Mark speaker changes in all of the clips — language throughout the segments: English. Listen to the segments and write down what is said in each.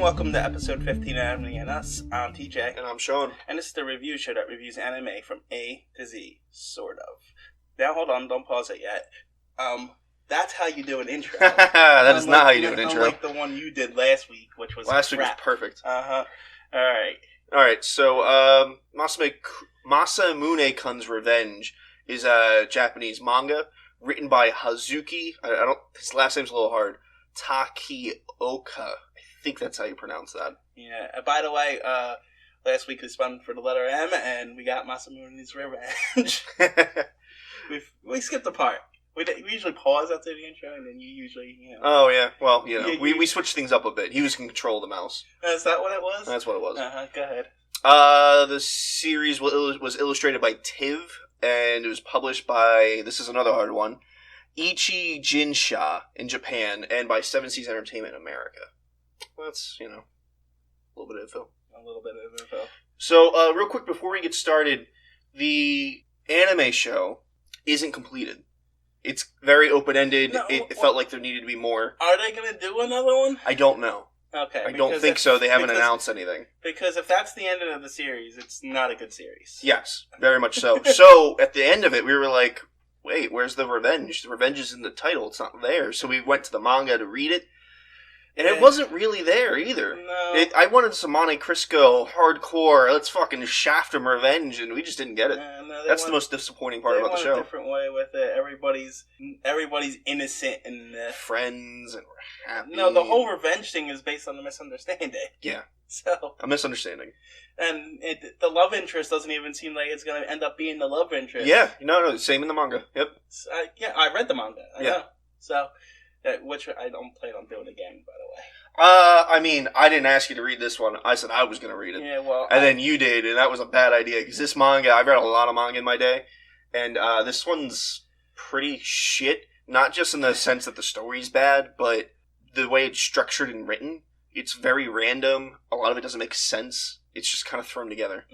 Speaker 1: welcome to episode 15 of Anime and Us. I'm TJ.
Speaker 2: And I'm Shawn.
Speaker 1: And this is the review show that reviews anime from A to Z, sort of. Now hold on, don't pause it yet. That's how you do an intro.
Speaker 2: That is not how you do an intro.
Speaker 1: Unlike the one you did last week, which was
Speaker 2: Last week was
Speaker 1: crap.
Speaker 2: perfect.
Speaker 1: Alright,
Speaker 2: so Masamune Kun's Revenge is a Japanese manga written by Hazuki. His last name's a little hard. Takioka. I think that's how you pronounce that.
Speaker 1: Yeah, by the way, last week we spun for the letter M, and we got Masamune's Revenge. we skipped a part. We usually pause after the intro, and then you usually,
Speaker 2: Oh, yeah. Well, we switched things up a bit. He was in control of the mouse.
Speaker 1: Is that what it was?
Speaker 2: That's what it was.
Speaker 1: Go ahead.
Speaker 2: The series was illustrated by Tiv, and it was published by, this is another hard one, Ichi Jinsha in Japan, and by Seven Seas Entertainment in America. That's, a little bit of info.
Speaker 1: A little bit of info.
Speaker 2: So, real quick before we get started, the anime show isn't completed. It's very open-ended. No, it felt like there needed to be more.
Speaker 1: Are they going to do another one?
Speaker 2: I don't know.
Speaker 1: Okay.
Speaker 2: I don't think so. They haven't announced anything. Because
Speaker 1: if that's the ending of the series, it's not a good series.
Speaker 2: Yes, very much so. So, at the end of it, we were like, wait, where's the revenge? The revenge is in the title. It's not there. So we went to the manga to read it. And it wasn't really there either.
Speaker 1: No.
Speaker 2: I wanted some Monte Cristo, hardcore, let's fucking shaft him revenge, and we just didn't get it. That's the most disappointing part about the show.
Speaker 1: They went a different way with it. Everybody's innocent and...
Speaker 2: friends, and we're happy.
Speaker 1: No, the whole revenge thing is based on a misunderstanding.
Speaker 2: Yeah.
Speaker 1: So...
Speaker 2: a misunderstanding.
Speaker 1: And the love interest doesn't even seem like it's going to end up being the love interest.
Speaker 2: Yeah. No, same in the manga. Yep.
Speaker 1: I read the manga. I know. So... which I don't plan on doing again, by the way.
Speaker 2: I didn't ask you to read this one. I said I was going to read it.
Speaker 1: Yeah, well...
Speaker 2: And then you did, and that was a bad idea, because this manga, I've read a lot of manga in my day, and this one's pretty shit. Not just in the sense that the story's bad, but the way it's structured and written. It's very random. A lot of it doesn't make sense. It's just kind of thrown together.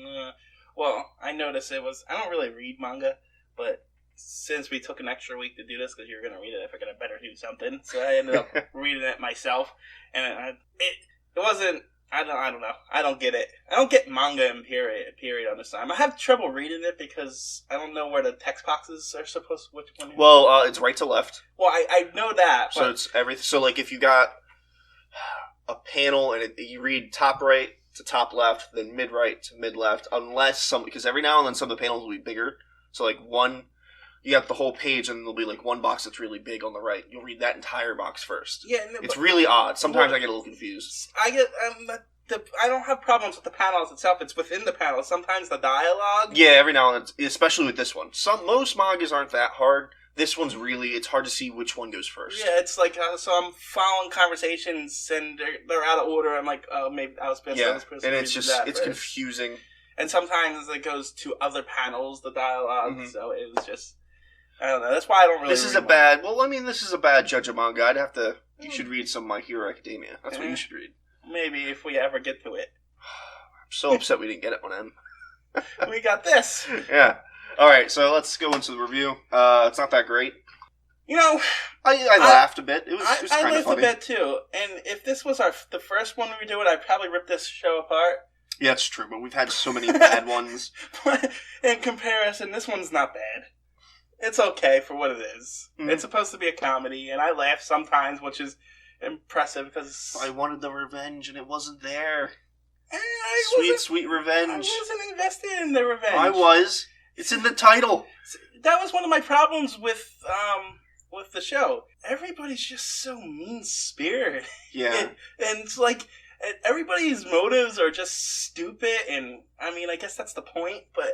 Speaker 1: Well, I noticed I don't really read manga, but... since we took an extra week to do this, because you were going to read it, I figured I better do something. So I ended up reading it myself, and it wasn't. I don't know. I don't get it. I don't get manga in period on this time. I have trouble reading it because I don't know where the text boxes are supposed. Which one?
Speaker 2: Well, it's right to left.
Speaker 1: Well, I know that.
Speaker 2: So it's everything. So like if you got a panel and you read top right to top left, then mid right to mid left, unless because every now and then some of the panels will be bigger. So like one. You got the whole page, and there'll be like one box that's really big on the right. You'll read that entire box first.
Speaker 1: Yeah,
Speaker 2: it's really odd. Sometimes I get a little confused.
Speaker 1: I don't have problems with the panels itself. It's within the panels. Sometimes the dialogue.
Speaker 2: Yeah, every now and then, especially with this one. Most mangas aren't that hard. This one's it's hard to see which one goes first.
Speaker 1: Yeah, it's like so I'm following conversations, and they're out of order. I'm like, oh, maybe I was pissed.
Speaker 2: Yeah, and it's confusing.
Speaker 1: And sometimes it goes to other panels, the dialogue. So it was just. I don't know. That's why I don't really. This is
Speaker 2: a bad judge of manga. You should read some My Hero Academia. That's what you should read.
Speaker 1: Maybe if we ever get to it.
Speaker 2: I'm so upset we didn't get it on M.
Speaker 1: We got this.
Speaker 2: Yeah. All right. So let's go into the review. It's not that great. I laughed a bit. It was kind of funny. I laughed a bit
Speaker 1: too. And if this was the first one we were doing, I'd probably rip this show apart.
Speaker 2: Yeah, it's true. But we've had so many bad ones.
Speaker 1: In comparison, this one's not bad. It's okay for what it is. Mm-hmm. It's supposed to be a comedy, and I laugh sometimes, which is impressive because
Speaker 2: I wanted the revenge, and it wasn't there.
Speaker 1: Sweet
Speaker 2: revenge.
Speaker 1: I wasn't invested in the revenge.
Speaker 2: I was. It's in the title.
Speaker 1: That was one of my problems with the show. Everybody's just so mean-spirited.
Speaker 2: Yeah.
Speaker 1: and it's like everybody's motives are just stupid, and I mean, I guess that's the point, but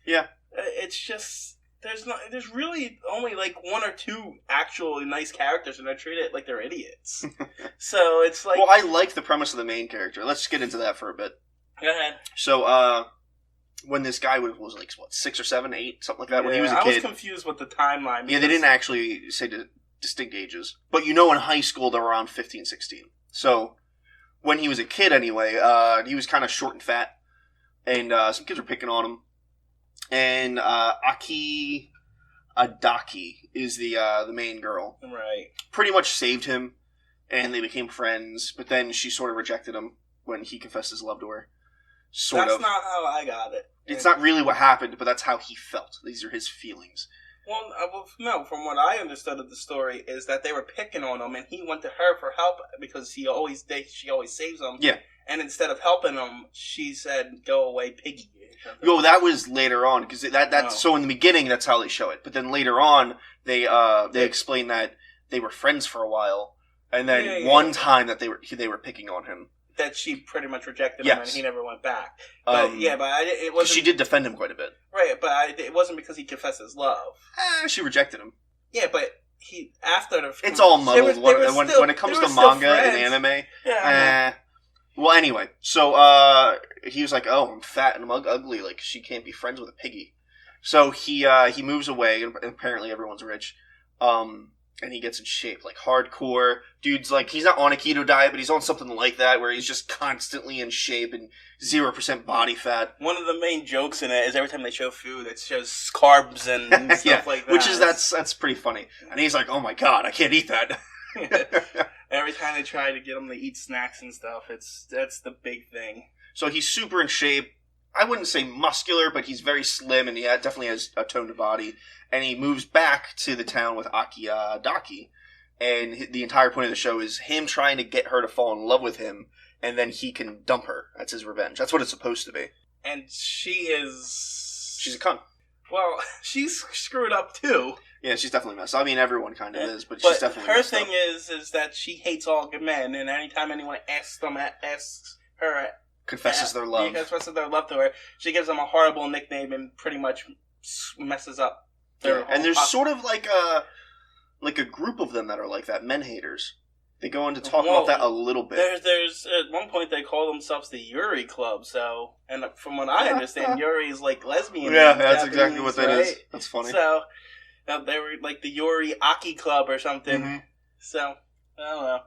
Speaker 2: yeah,
Speaker 1: it's just. There's really only like one or two actually nice characters, and they're treated like they're idiots. So it's like...
Speaker 2: Well, I like the premise of the main character. Let's get into that for a bit.
Speaker 1: Go ahead.
Speaker 2: So, when this guy was like, 6 or 7, 8, something like that, when he was a kid...
Speaker 1: I was confused with the timeline.
Speaker 2: Yeah, they didn't actually say distinct ages. But in high school, they're around 15, 16. So, when he was a kid anyway, he was kind of short and fat. And some kids were picking on him. And Aki Adaki is the main girl.
Speaker 1: Right.
Speaker 2: Pretty much saved him, and they became friends, but then she sort of rejected him. when he confessed his love to her.
Speaker 1: That's not how I got it.
Speaker 2: It's not really what happened, but that's how he felt. These are his feelings.
Speaker 1: Well, no, from what I understood of the story is that they were picking on him, and he went to her for help because she always saves him.
Speaker 2: Yeah.
Speaker 1: And instead of helping him, she said, "Go away, piggy."
Speaker 2: Yo, that was later on, because so in the beginning, that's how they show it. But then later on, they explain that they were friends for a while, and then one time that they were picking on him. That
Speaker 1: she pretty much rejected him, and he never went back. But it wasn't.
Speaker 2: She did defend him quite a bit,
Speaker 1: right? But it wasn't because he confessed his love.
Speaker 2: She rejected him.
Speaker 1: Yeah, but after the.
Speaker 2: It's all muddled when it comes to manga and anime.
Speaker 1: Yeah.
Speaker 2: Well, anyway, so he was like, "Oh, I'm fat and I'm ugly. Like she can't be friends with a piggy." So he moves away, and apparently everyone's rich. And he gets in shape, like hardcore. Dude's like, he's not on a keto diet, but he's on something like that, where he's just constantly in shape and 0% body fat.
Speaker 1: One of the main jokes in it is every time they show food, it shows carbs and stuff like that.
Speaker 2: Which is, that's pretty funny. And he's like, oh my god, I can't eat that.
Speaker 1: Every time they try to get him to eat snacks and stuff, that's the big thing.
Speaker 2: So he's super in shape. I wouldn't say muscular, but he's very slim, and he definitely has a toned body. And he moves back to the town with Akiya Daki. And the entire point of the show is him trying to get her to fall in love with him, and then he can dump her. That's his revenge. That's what it's supposed to be.
Speaker 1: And she's
Speaker 2: a cunt.
Speaker 1: Well, she's screwed up, too.
Speaker 2: Yeah, she's definitely messed up. I mean, everyone kind of is, but she's definitely messed up.
Speaker 1: Her thing is that she hates all good men, and anytime anyone asks her...
Speaker 2: Confesses their love.
Speaker 1: Confesses their love to her. She gives them a horrible nickname and pretty much messes up their
Speaker 2: and there's sort of like a group of them that are like that, men haters. They go on to talk about that a little bit.
Speaker 1: There's at one point they call themselves the Yuri Club, and from what I understand, Yuri is like lesbian.
Speaker 2: Yeah, that's exactly what that is. That's funny.
Speaker 1: So they were like the Yuri Aki Club or something.
Speaker 2: Mm-hmm.
Speaker 1: So I don't know.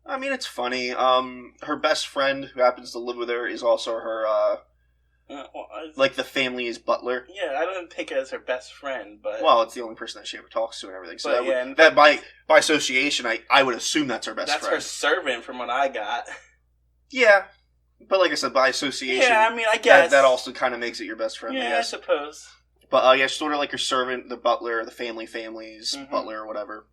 Speaker 2: I mean, it's funny. Her best friend, who happens to live with her, is also her, like, the family's butler.
Speaker 1: Yeah, I don't take it as her best friend, but...
Speaker 2: Well, it's the only person that she ever talks to and everything. So by association, I would assume that's her best friend.
Speaker 1: That's her servant, from what I got.
Speaker 2: Yeah. But like I said, by association...
Speaker 1: Yeah, I mean, I guess...
Speaker 2: That also kind of makes it your best friend,
Speaker 1: yeah,
Speaker 2: I guess.
Speaker 1: I suppose.
Speaker 2: But, yeah, sort of like her servant, the butler, the family's butler, or whatever.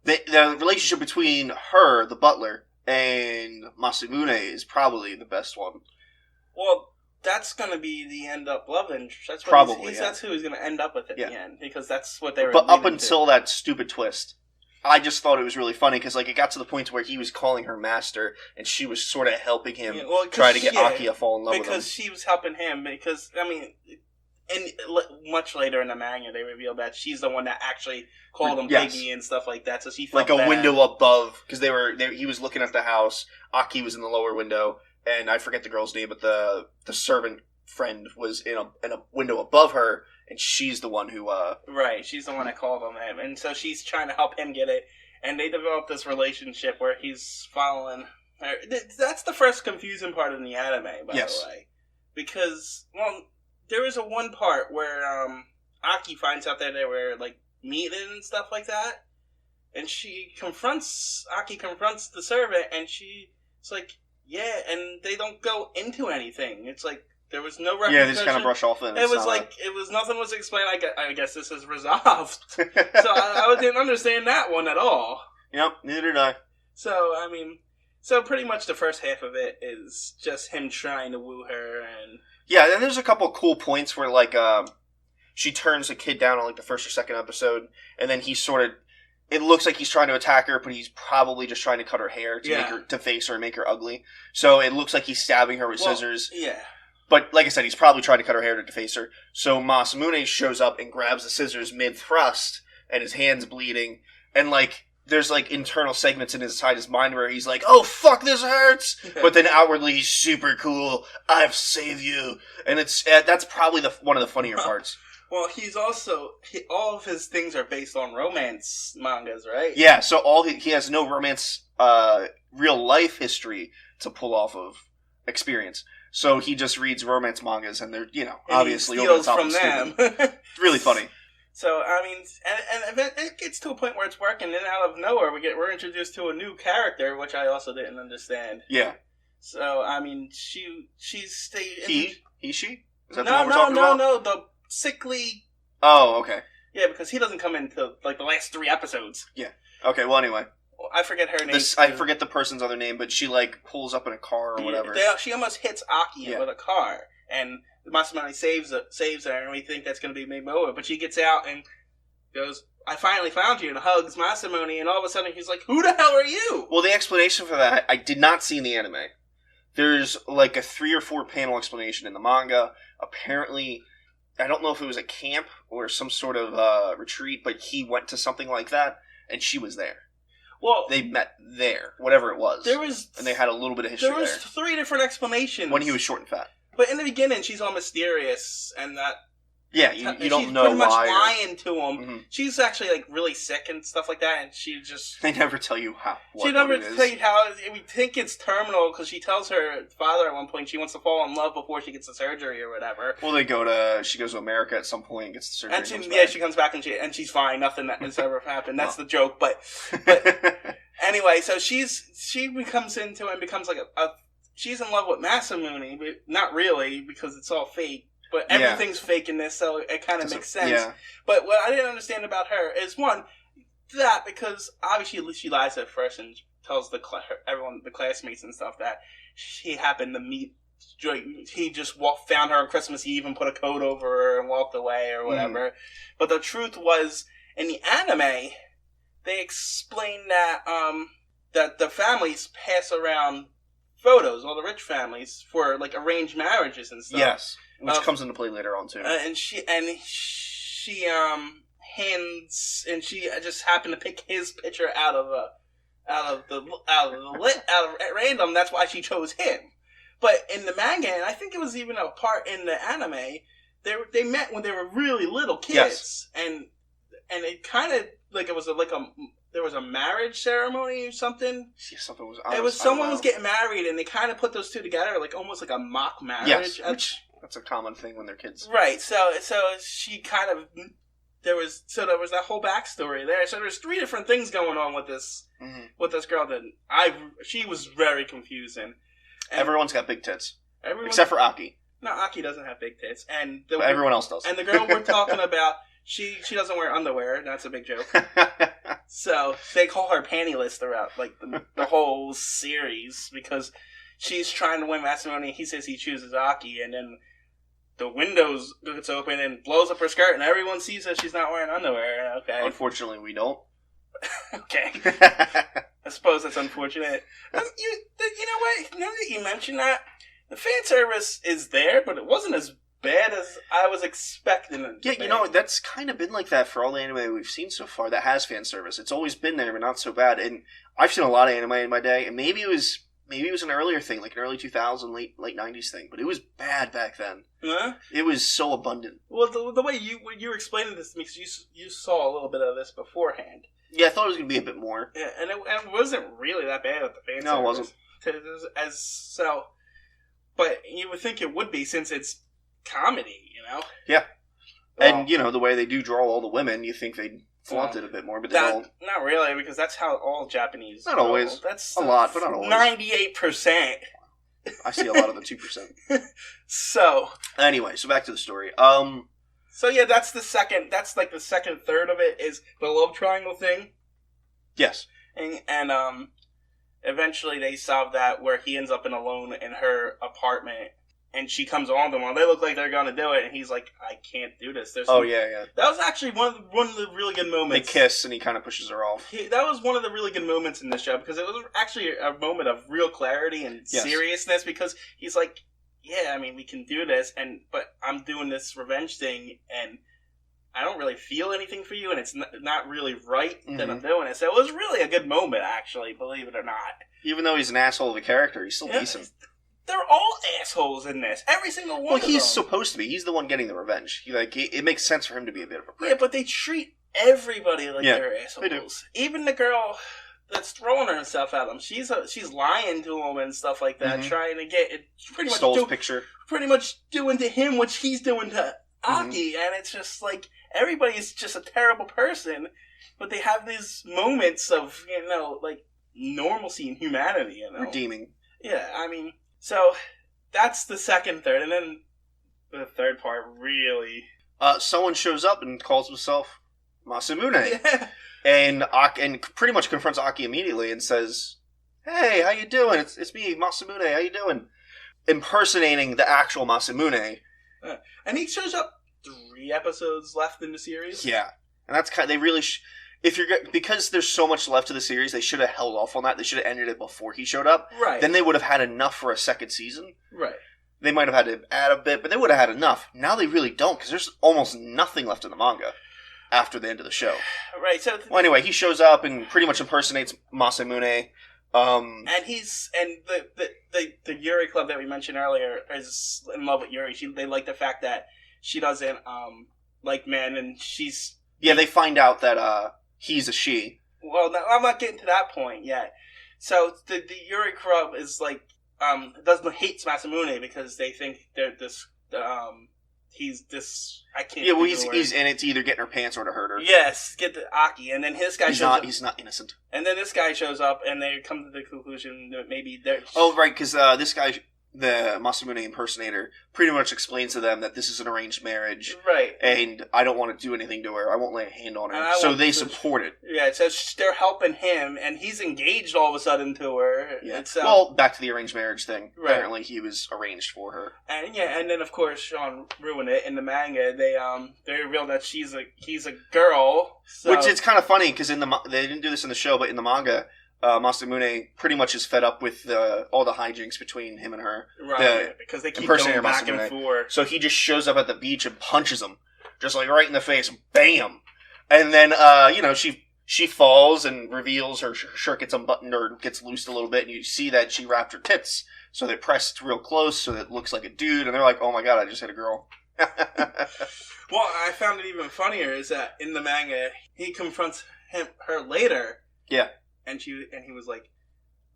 Speaker 2: The relationship between her, the butler, and Masamune is probably the best one.
Speaker 1: Well, that's going to be the end-up love interest. That's what
Speaker 2: probably,
Speaker 1: That's who he's going to end up with at the end, because that's what they were.
Speaker 2: But up until that stupid twist, I just thought it was really funny, because like it got to the point where he was calling her master, and she was sort of helping him try to get Akiya to fall in love with him.
Speaker 1: Because she was helping him, because, I mean... And much later in the manga, they revealed that she's the one that actually called him Piggy and stuff like that. So she felt
Speaker 2: like a window above, because he was looking at the house. Aki was in the lower window, and I forget the girl's name, but the servant friend was in a window above her, and she's the one who
Speaker 1: right, she's the one that called him, and so she's trying to help him get it. And they developed this relationship where he's following her. That's the first confusing part in the anime, by the way, because there was one part where Aki finds out that they were like meeting and stuff like that, and Aki confronts the servant, and she's like, yeah, and they don't go into anything. It's like there was no repercussion.
Speaker 2: Yeah, they just kind of brush off it.
Speaker 1: It was like nothing was explained. I guess this is resolved. So I didn't understand that one at all.
Speaker 2: Yep, neither did I.
Speaker 1: So I mean, pretty much the first half of it is just him trying to woo her and.
Speaker 2: Yeah, and there's a couple cool points where, like, she turns a kid down on, like, the first or second episode, and then he sort of... It looks like he's trying to attack her, but he's probably just trying to cut her hair to make her... to face her and make her ugly. So it looks like he's stabbing her with scissors.
Speaker 1: Yeah.
Speaker 2: But, like I said, he's probably trying to cut her hair to deface her. So Masamune shows up and grabs the scissors mid-thrust, and his hand's bleeding, and, like... There's, like, internal segments inside his mind where he's like, oh, fuck, this hurts! But then outwardly, he's super cool. I've saved you. And that's probably one of the funnier parts.
Speaker 1: Well, he's also... all of his things are based on romance mangas, right?
Speaker 2: Yeah, so he has no romance, real-life history to pull off of experience. So he just reads romance mangas, and they're, obviously over the top
Speaker 1: from them.
Speaker 2: It's really funny.
Speaker 1: So, I mean, and it gets to a point where it's working, and out of nowhere we're introduced to a new character, which I also didn't understand.
Speaker 2: Yeah.
Speaker 1: So I mean, she's
Speaker 2: He she is that the
Speaker 1: no
Speaker 2: one we're talking about?
Speaker 1: no the sickly.
Speaker 2: Oh, okay.
Speaker 1: Yeah, because he doesn't come into like the last 3 episodes.
Speaker 2: Yeah. Okay. Well, anyway,
Speaker 1: I forget her name.
Speaker 2: I forget the person's other name, but she like pulls up in a car or whatever.
Speaker 1: She almost hits Aki with a car, and Masamune saves her, and we think that's going to be made over. But she gets out and goes, "I finally found you," and hugs Masamune, and all of a sudden he's like, "Who the hell are you?"
Speaker 2: Well, the explanation for that I did not see in the anime. There's like a 3 or 4 panel explanation in the manga. Apparently, I don't know if it was a camp or some sort of retreat, but he went to something like that, and she was there. Well, they met there, whatever it was. And they had a little bit of history there.
Speaker 1: There was 3 different explanations.
Speaker 2: When he was short and fat.
Speaker 1: But in the beginning, she's all mysterious, and that...
Speaker 2: Yeah, you don't know why.
Speaker 1: She's pretty much lying to him. Mm-hmm. She's actually like really sick and stuff like that, and she just...
Speaker 2: They never tell you how.
Speaker 1: She never tell you how. We think it's terminal because she tells her father at one point she wants to fall in love before she gets the surgery or whatever.
Speaker 2: Well, she goes to America at some point and gets the surgery.
Speaker 1: And she comes back and she's fine. Nothing that has ever happened. That's the joke. But anyway, so she becomes into and becomes like she's in love with Masamune, but not really because it's all fake. But everything's fake in this, so it kind of makes sense. Yeah. But what I didn't understand about her is, one, that because obviously she lies at first and tells the classmates and stuff that she happened to meet. He just found her on Christmas Eve and put a coat over her and walked away or whatever. But the truth was, in the anime, they explain that that the families pass around photos, all the rich families, for like arranged marriages and stuff.
Speaker 2: Yes. Which comes into play later on too.
Speaker 1: And she hands, and she just happened to pick his picture out of random. That's why she chose him. But in the manga, and I think it was even a part in the anime, they met when they were really little kids, and it kind of like it was there was a marriage ceremony or something.
Speaker 2: Yeah, something was.
Speaker 1: Someone was getting married, and they kind of put those two together, like almost like a mock marriage.
Speaker 2: Yes, that's a common thing when they're kids.
Speaker 1: Right. So she kind of there was that whole backstory there. So there's 3 different things going on with this girl that she was very confusing. And
Speaker 2: everyone's got big tits, except for Aki.
Speaker 1: No, Aki doesn't have big tits,
Speaker 2: but everyone else does.
Speaker 1: And the girl we're talking about, she doesn't wear underwear. That's a big joke. So they call her pantyless throughout like the whole series because she's trying to win Masamune. He says he chooses Aki, and then the windows gets open and blows up her skirt, and everyone sees that she's not wearing underwear. Okay.
Speaker 2: Unfortunately, we don't.
Speaker 1: Okay. I suppose that's unfortunate. You know what? Now that you mention that, the fan service is there, but it wasn't as bad as I was expecting it to be.
Speaker 2: That's kind of been like that for all the anime we've seen so far that has fan service. It's always been there, but not so bad. And I've seen a lot of anime in my day, and maybe it was an earlier thing, like an early 2000s, late 90s thing, but it was bad back then.
Speaker 1: Huh?
Speaker 2: It was so abundant.
Speaker 1: Well, the way you were explaining this to me, because you saw a little bit of this beforehand.
Speaker 2: Yeah, I thought it was going to be a bit more.
Speaker 1: Yeah, and it wasn't really that bad at the fan service.
Speaker 2: No, it wasn't.
Speaker 1: But you would think it would be since it's comedy,
Speaker 2: Yeah. Well, and, the way they do draw all the women, you think they'd flaunt it a bit more, but they don't. Not
Speaker 1: really, because that's how all Japanese
Speaker 2: Not always. That's a lot, but not always.
Speaker 1: 98%.
Speaker 2: I see a lot of the 2%.
Speaker 1: So.
Speaker 2: Anyway, so back to the story.
Speaker 1: So yeah, that's the second third of it is the love triangle thing.
Speaker 2: Yes.
Speaker 1: And eventually they solve that where he ends up alone in her apartment. And she comes on to him. They look like they're going to do it. And he's like, I can't do this.
Speaker 2: Yeah.
Speaker 1: That was actually one of the really good moments.
Speaker 2: They kiss, and he kind of pushes her off.
Speaker 1: That was one of the really good moments in this show. Because it was actually a moment of real clarity and seriousness. Because he's like, yeah, I mean, we can do this. But I'm doing this revenge thing. And I don't really feel anything for you. And it's not really right that I'm doing it. So it was really a good moment, actually, believe it or not.
Speaker 2: Even though he's an asshole of a character, he's still decent.
Speaker 1: They're all assholes in this. Every single one of them. Well,
Speaker 2: he's supposed to be. He's the one getting the revenge. It makes sense for him to be a bit of a prick.
Speaker 1: Yeah, but they treat everybody like they're assholes. They do. Even the girl that's throwing herself at him, she's lying to him and stuff like that, trying to get it.
Speaker 2: Stole his picture.
Speaker 1: Pretty much doing to him what he's doing to Aki, and it's just like everybody's just a terrible person, but they have these moments of like normalcy and humanity.
Speaker 2: Redeeming.
Speaker 1: Yeah, I mean, so that's the second third, and then the third part really.
Speaker 2: Someone shows up and calls himself Masamune,
Speaker 1: Yeah.
Speaker 2: and pretty much confronts Aki immediately and says, "Hey, how you doing? It's me, Masamune. How you doing?" Impersonating the actual Masamune.
Speaker 1: And he shows up 3 episodes left in the series.
Speaker 2: Yeah, and that's they really because there's so much left of the series, they should have held off on that. They should have ended it before he showed up.
Speaker 1: Right.
Speaker 2: Then they would have had enough for a second season.
Speaker 1: Right.
Speaker 2: They might have had to add a bit, but they would have had enough. Now they really don't, because there's almost nothing left in the manga after the end of the show.
Speaker 1: Right. So.
Speaker 2: Well, anyway, he shows up and pretty much impersonates Masamune.
Speaker 1: And the Yuri club that we mentioned earlier is in love with Yuri. They like the fact that she doesn't like men, and she's.
Speaker 2: Yeah, they find out that he's a she.
Speaker 1: Well, no, I'm not getting to that point yet. So the Yuri club is like hates Masamune because they think they're this he's this I can't.
Speaker 2: Yeah, well, he's in it to either get in her pants or to hurt her.
Speaker 1: Yes, get the Aki, and then his guy shows up.
Speaker 2: He's not innocent.
Speaker 1: And then this guy shows up, and they come to the conclusion that maybe they're.
Speaker 2: Oh, right, because this guy, the Masamune impersonator, pretty much explains to them that this is an arranged marriage.
Speaker 1: Right.
Speaker 2: And I don't want to do anything to her. I won't lay a hand on her. So they support it.
Speaker 1: Yeah, it says they're helping him, and he's engaged all of a sudden to her.
Speaker 2: Yeah. Well, back to the arranged marriage thing. Right. Apparently he was arranged for her.
Speaker 1: And and then of course Shawn ruined it in the manga. They reveal that he's a girl. So.
Speaker 2: Which is kind of funny, because they didn't do this in the show, but in the manga, Masamune pretty much is fed up with all the hijinks between him and her.
Speaker 1: Right, because they keep going back and forth.
Speaker 2: So he just shows up at the beach and punches him. Just like right in the face. Bam! And then, she falls and reveals her shirt gets unbuttoned or gets loosed a little bit, and you see that she wrapped her tits. So they pressed real close so that it looks like a dude, and they're like, oh my god, I just hit a girl.
Speaker 1: Well, I found it even funnier is that in the manga, he confronts her later.
Speaker 2: Yeah.
Speaker 1: And he was like,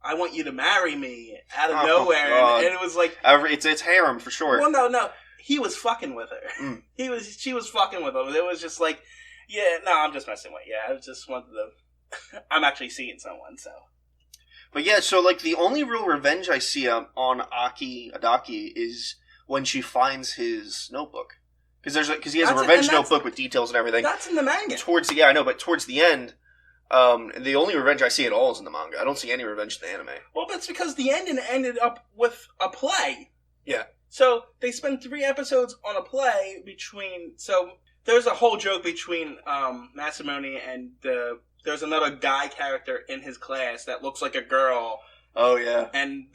Speaker 1: "I want you to marry me," out of nowhere, and it was like,
Speaker 2: it's harem for sure.
Speaker 1: Well, no, he was fucking with her.
Speaker 2: Mm.
Speaker 1: She was fucking with him. It was just like, yeah, no, I'm just messing with you. I just wanted to. I'm actually seeing someone, so.
Speaker 2: But yeah, so like the only real revenge I see on Aki Adaki is when she finds his notebook, because he has a revenge notebook with details and everything.
Speaker 1: That's in the manga.
Speaker 2: I know, but towards the end. The only revenge I see at all is in the manga. I don't see any revenge in the anime.
Speaker 1: Well, that's because the ending ended up with a play.
Speaker 2: Yeah.
Speaker 1: So they spent 3 episodes on a play between. So there's a whole joke between Masamune and there's another guy character in his class that looks like a girl.
Speaker 2: Oh yeah.
Speaker 1: And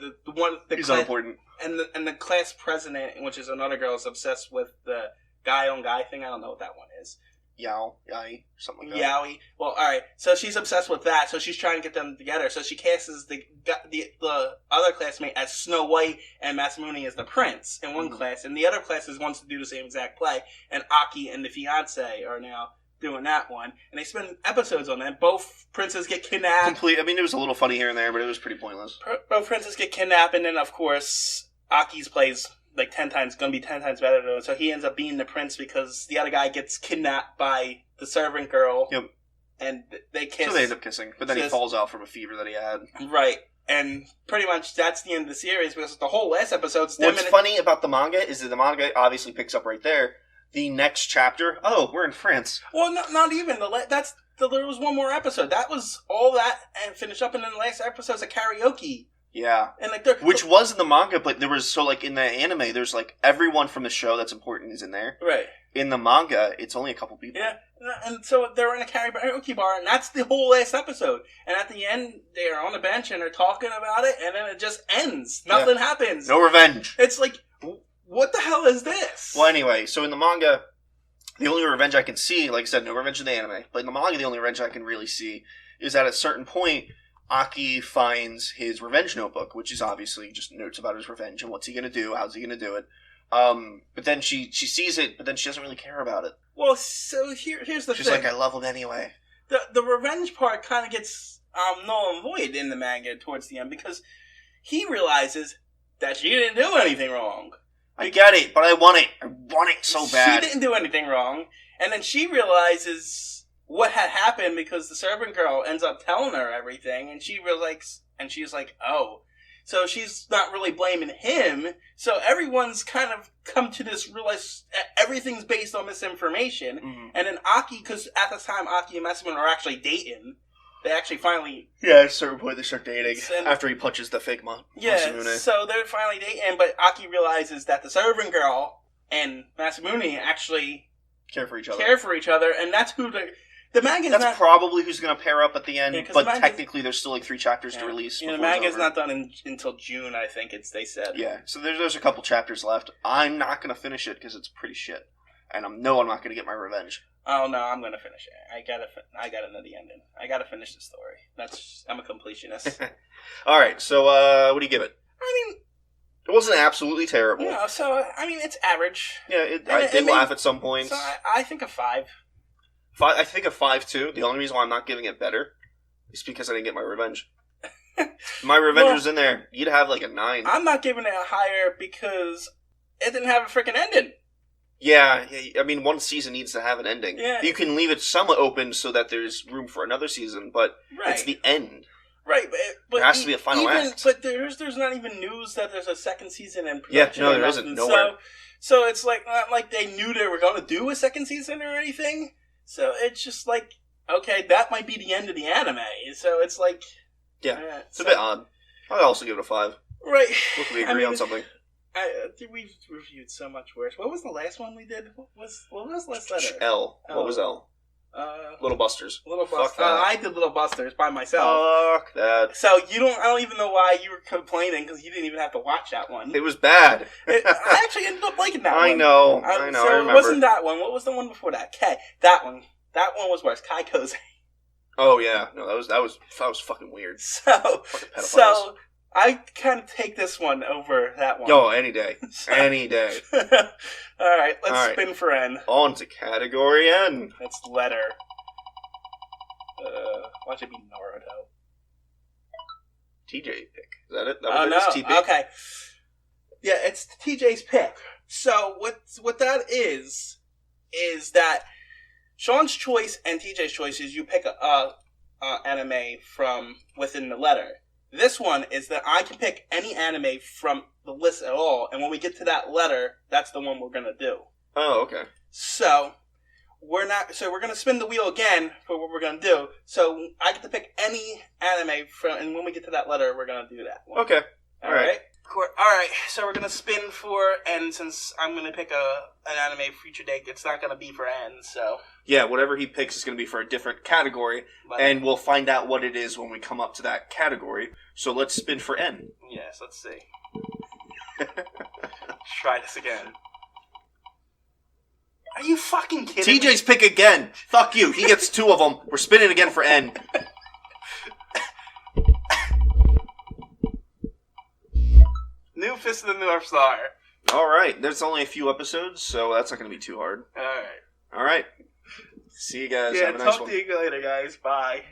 Speaker 2: he's unimportant.
Speaker 1: And the class president, which is another girl, is obsessed with the guy on guy thing. I don't know what that one is.
Speaker 2: Yai, something like that.
Speaker 1: Yowie. Well, alright. So she's obsessed with that, so she's trying to get them together. So she casts the other classmate as Snow White and Masamune as the prince in one class, and the other classes wants to do the same exact play, and Aki and the fiancé are now doing that one, and they spend episodes on that. Both princes get kidnapped.
Speaker 2: I mean, it was a little funny here and there, but it was pretty pointless.
Speaker 1: Both princes get kidnapped, and then, of course, Aki's plays like 10 times, gonna be 10 times better than him. So he ends up being the prince because the other guy gets kidnapped by the servant girl.
Speaker 2: Yep.
Speaker 1: And they kiss.
Speaker 2: So they end up kissing, but then he falls out from a fever that he had.
Speaker 1: Right. And pretty much that's the end of the series because the whole last episode's 10
Speaker 2: minutes. What's funny about the manga is that the manga obviously picks up right there. The next chapter, we're in France.
Speaker 1: Well, not even. There was one more episode. That was all that and finished up, and then the last episode's a karaoke.
Speaker 2: Yeah.
Speaker 1: And
Speaker 2: which was in the manga, but there was, in the anime, there's everyone from the show that's important is in there.
Speaker 1: Right.
Speaker 2: In the manga, it's only a couple people.
Speaker 1: Yeah. And so they're in a karaoke bar, and that's the whole last episode. And at the end, they're on a bench, and they're talking about it, and then it just ends. Nothing happens.
Speaker 2: No revenge.
Speaker 1: It's like, what the hell is this?
Speaker 2: Well, anyway, so in the manga, the only revenge I can see, like I said, no revenge in the anime, but in the manga, the only revenge I can really see is at a certain point, Aki finds his revenge notebook, which is obviously just notes about his revenge and what's he going to do, how's he going to do it. But then she sees it, but then she doesn't really care about it.
Speaker 1: Well, so here's the thing.
Speaker 2: She's like, I love him anyway.
Speaker 1: The revenge part kind of gets null and void in the manga towards the end because he realizes that she didn't do anything wrong.
Speaker 2: I get it, but I want it. I want it so bad.
Speaker 1: She didn't do anything wrong, and then she realizes what had happened because the servant girl ends up telling her everything, and she's like, oh. So she's not really blaming him. So everyone's kind of come to this realize everything's based on misinformation. Mm-hmm. And then Aki, because at this time Aki and Masamune are actually dating. They actually finally...
Speaker 2: Yeah, at a certain point they start dating after he punches the fake Masamune.
Speaker 1: Yeah, so they're finally dating, but Aki realizes that the servant girl and Masamune actually...
Speaker 2: Care for each other.
Speaker 1: And that's who the manga's
Speaker 2: That's probably who's going to pair up at the end, but technically there's still like 3 chapters to release.
Speaker 1: Yeah, the manga's not done until June, I think they said.
Speaker 2: Yeah, so there's a couple chapters left. I'm not going to finish it because it's pretty shit. And I'm not going to get my revenge.
Speaker 1: Oh no, I'm going to finish it. I gotta know the ending. I gotta finish the story. I'm a completionist.
Speaker 2: Alright, so what do you give it?
Speaker 1: I mean...
Speaker 2: It wasn't absolutely terrible.
Speaker 1: No, so, I mean, it's average.
Speaker 2: Yeah, I did laugh at some points.
Speaker 1: So I think a 5.
Speaker 2: I think a 5 too. The only reason why I'm not giving it better is because I didn't get my revenge. My revenge was in there. You'd have like a 9.
Speaker 1: I'm not giving it a higher because it didn't have a freaking ending.
Speaker 2: Yeah, I mean, one season needs to have an ending.
Speaker 1: Yeah.
Speaker 2: You can leave it somewhat open so that there's room for another season, but it's the end.
Speaker 1: Right, but
Speaker 2: there has to be a final act.
Speaker 1: But there's not even news that there's a second season in production.
Speaker 2: Yeah, no, there isn't. Nowhere.
Speaker 1: So it's like not like they knew they were going to do a second season or anything. So it's just like, okay, that might be the end of the anime. So it's like...
Speaker 2: Yeah, it's a bit odd. I'd also give it a 5.
Speaker 1: Right.
Speaker 2: Look, we agree on something.
Speaker 1: We've reviewed so much worse. What was the last one we did? What was the last letter?
Speaker 2: L. What was L? Little Busters.
Speaker 1: I did Little Busters by myself.
Speaker 2: Fuck that.
Speaker 1: So I don't even know why you were complaining because you didn't even have to watch that one.
Speaker 2: It was bad.
Speaker 1: I actually ended up liking that one.
Speaker 2: I know.
Speaker 1: So
Speaker 2: I remember.
Speaker 1: It wasn't that one. What was the one before that? That one was worse. Kaiko's.
Speaker 2: Oh yeah, no, that was fucking weird.
Speaker 1: So I kind of take this one over that one.
Speaker 2: Yo, any day. Any day.
Speaker 1: Alright, let's spin for N.
Speaker 2: On to category N.
Speaker 1: It's letter. Watch it be Naruto.
Speaker 2: TJ pick. Is that it? That was
Speaker 1: no. Okay. Yeah, it's TJ's pick. So what that is that Shawn's choice and TJ's choice is you pick a anime from within the letter. This one is that I can pick any anime from the list at all, and when we get to that letter, that's the one we're gonna do.
Speaker 2: Oh, okay.
Speaker 1: So we're gonna spin the wheel again for what we're gonna do. So I get to pick any anime from, and when we get to that letter, we're gonna do that one.
Speaker 2: Okay. All right.
Speaker 1: Alright, so we're gonna spin for N since I'm gonna pick an anime feature date. It's not gonna be for N, so...
Speaker 2: Yeah, whatever he picks is gonna be for a different category, and we'll find out what it is when we come up to that category. So let's spin for N.
Speaker 1: Yes, let's see. Try this again. Are you fucking kidding
Speaker 2: TJ's pick again! Fuck you, he gets 2 of them. We're spinning again for N.
Speaker 1: New Fist of the North Star.
Speaker 2: Alright, there's only a few episodes, so that's not going to be too hard.
Speaker 1: Alright.
Speaker 2: See you guys.
Speaker 1: Yeah,
Speaker 2: have a nice one.
Speaker 1: Talk to you later, guys. Bye.